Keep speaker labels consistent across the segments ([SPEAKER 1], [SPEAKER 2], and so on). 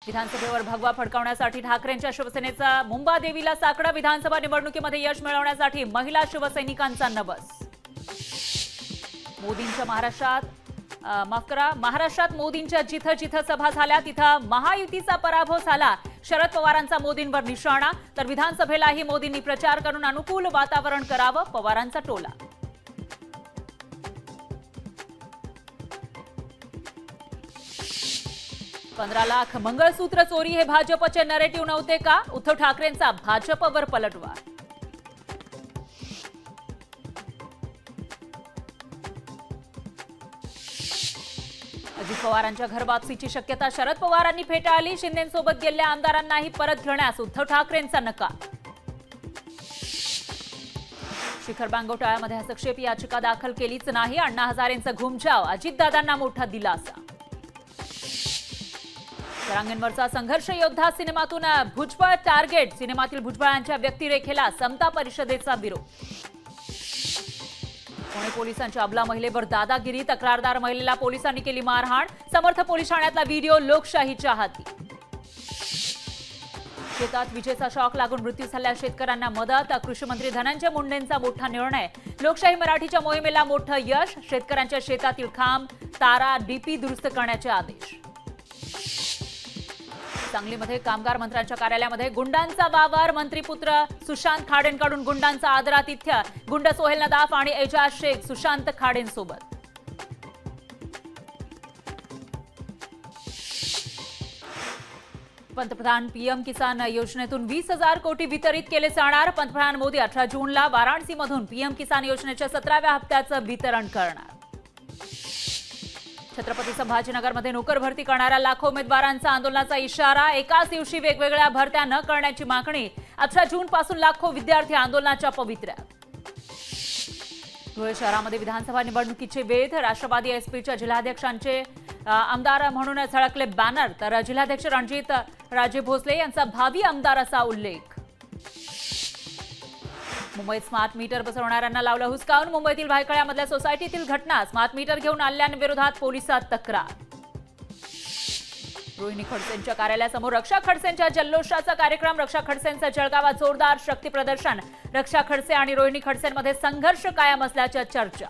[SPEAKER 1] विधानसभेवर भगवा फडकावण्यासाठी ठाकरेंच्या शिवसेनेचा मुंबादेवीला साकडं। विधानसभा निवडणुकीमध्ये यश मिळवण्यासाठी महिला शिवसैनिकांचा नवस। मोदींच्या महाराष्ट्रात मोदींच्या जिथं जिथं सभा झाल्या तिथं महायुतीचा पराभव झाला। शरद पवारांचा मोदींवर निशाणा, तर विधानसभेलाही मोदींनी प्रचार करून अनुकूल वातावरण करावं, पवारांचा टोला। $15 लाख मंगळसूत्र चोरी हे भाजपचे नरेटिव्ह नव्हते का? उद्धव ठाकरेंचा भाजपवर पलटवार। अजित पवारांच्या घरवापसीची शक्यता शरद पवारांनी फेटाळली। शिंदेंसोबत गेलेल्या आमदारांनाही परत घेण्यास उद्धव ठाकरेंचा नकार। शिखर घोटाळ्यामध्ये हस्तक्षेप याचिका दाखल केलीच नाही। अण्णा हजारेंचा घुमजाव, अजितदादांना मोठा दिलासा। रंगींवरचा संघर्ष योद्धा सिनेमातून भुजबळ टार्गेट, सिनेमातील भुजबळांच्या व्यक्तिरेखेला समता परिषदेचा विरोध। पुणे पोलिसांच्या अबला महिलेवर दादागिरी, तक्रारदार महिलेला पोलिसांनी केली मारहाण। समर्थ पोलीस ठाण्यातला व्हिडिओ लोकशाहीच्या हाती। शेतात विजेचा शॉक लागून मृत्यू झाल्यास शेतकऱ्यांना मदत, कृषी मंत्री धनंजय मुंडेंचा मोठा निर्णय। लोकशाही मराठीच्या मोहिमेला मोठं यश, शेतकऱ्यांच्या शेतातील खांब, तारा, डीपी दुरुस्त करण्याचे आदेश। सांगलीमध्ये कामगार मंत्र्यांच्या कार्यालयामध्ये गुंडांचा वावर, मंत्रीपुत्र सुशांत खाडेंकडून गुंडांचा आदरातिथ्य। गुंड सोहेल नदाफ आणि एजाज शेख सुशांत खाडेंसोबत। पंतप्रधान पीएम किसान योजनेतून 20,000 कोटी वितरित केले जाणार। पंतप्रधान मोदी 18 जूनला वाराणसीमधून पीएम किसान योजनेच्या 17व्या हप्त्याचं वितरण करणार। छत्रपती संभाजीनगरमध्ये नोकर भरती करणाऱ्या लाखो उमेदवारांचा आंदोलनाचा इशारा। एकाच दिवशी वेगवेगळ्या भरत्या न करण्याची मागणी। 18 जूनपासून लाखो विद्यार्थी आंदोलनाच्या पवित्र्यात। धुळे शहरामध्ये विधानसभा निवडणुकीचे वेध। राष्ट्रवादी एसपीच्या जिल्हाध्यक्षांचे आमदार म्हणून झळकले बॅनर, तर जिल्हाध्यक्ष रणजित राजे भोसले यांचा भावी आमदार असा उल्लेख। मुंबईत स्मार्ट मीटर बसवणाऱ्यांना लावलं हुसकावून। मुंबईतील भायखळ्यामधल्या सोसायटीतील घटना। स्मार्ट मीटर घेऊन आलेल्यांविरोधात पोलिसात तक्रार। रोहिणी खडसेंच्या कार्यालयासमोर रक्षा खडसेंच्या जल्लोषाचा कार्यक्रम। रक्षा खडसेंचं जळगावात जोरदार शक्ती प्रदर्शन। रक्षा खडसे आणि रोहिणी खडसेंमध्ये संघर्ष कायम असल्याच्या चर्चा।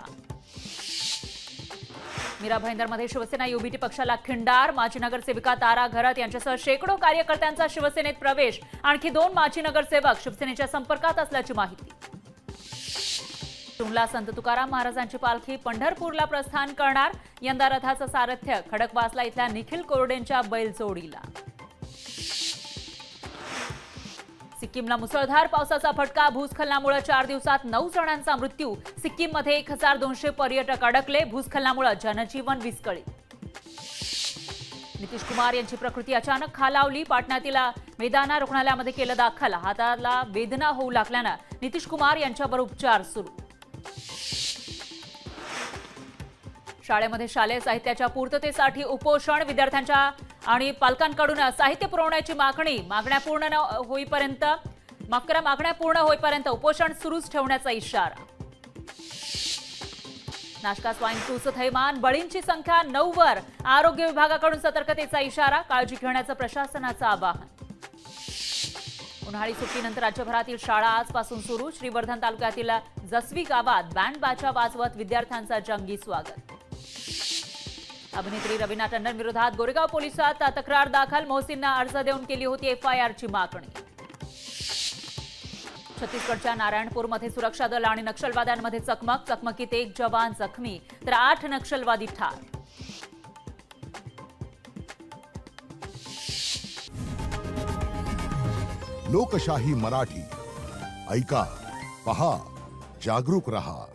[SPEAKER 1] मीरा भाईंदरमध्ये शिवसेना युबीटी पक्षाला खिंडार। माजी नगरसेविका तारा घरत यांच्यासह शेकडो कार्यकर्त्यांचा शिवसेनेत प्रवेश। आणखी 2 माजी नगरसेवक शिवसेनेच्या संपर्कात असल्याची माहिती। तुंगला संत तुकाराम महाराजांची पालखी पंढरपूरला प्रस्थान करणार। यंदा रथाचं सारथ्य खडकवासला इथल्या निखिल कोरडेंच्या बैलजोडीला। सिक्कीमला मुसळधार पावसाचा फटका। भूस्खलनामुळे 4 दिवसात 9 जणांचा मृत्यू। सिक्कीममध्ये 1200 पर्यटक अडकले। भूस्खलनामुळे जनजीवन विस्कळीत। नितीश कुमार यांची प्रकृती अचानक खालावली। पाटण्यातील मेदाना रुग्णालयामध्ये केलं दाखल। हाताला वेदना होऊ लागल्यानं नितीश कुमार यांच्यावर उपचार सुरू। शाळेमध्ये शालेय साहित्याच्या पूर्ततेसाठी उपोषण। विद्यार्थ्यांच्या आणि पालकांकडून साहित्य पुरवण्याची मागणी। मागण्या पूर्ण होईपर्यंत उपोषण सुरूच ठेवण्याचा इशारा। नाशका स्वाईन फ्लूचं थैमान, बळींची संख्या 9 वर। आरोग्य विभागाकडून सतर्कतेचा इशारा। काळजी घेण्याचं प्रशासनाचं आवाहन। उन्हाळी सुट्टीनंतर राज्यभरातील शाळा आजपासून सुरू। श्रीवर्धन तालुक्यातील जसवी गावात बँड बाजा वाजवत विद्यार्थ्यांचं जंगी स्वागत। अभिनेत्री रवीना टंडन विरोधात गोरेगाव पोलिसात तक्रार दाखल। मोहसिननं अर्ज देऊन केली होती एफआयआरची मागणी। छत्तीसगडच्या नारायणपूरमध्ये सुरक्षा दल आणि नक्षलवाद्यांमध्ये चकमक। चकमकीत 1 जवान जखमी तर 8 नक्षलवादी ठार।
[SPEAKER 2] लोकशाही मराठी ऐका, पहा, जागरूक रहा।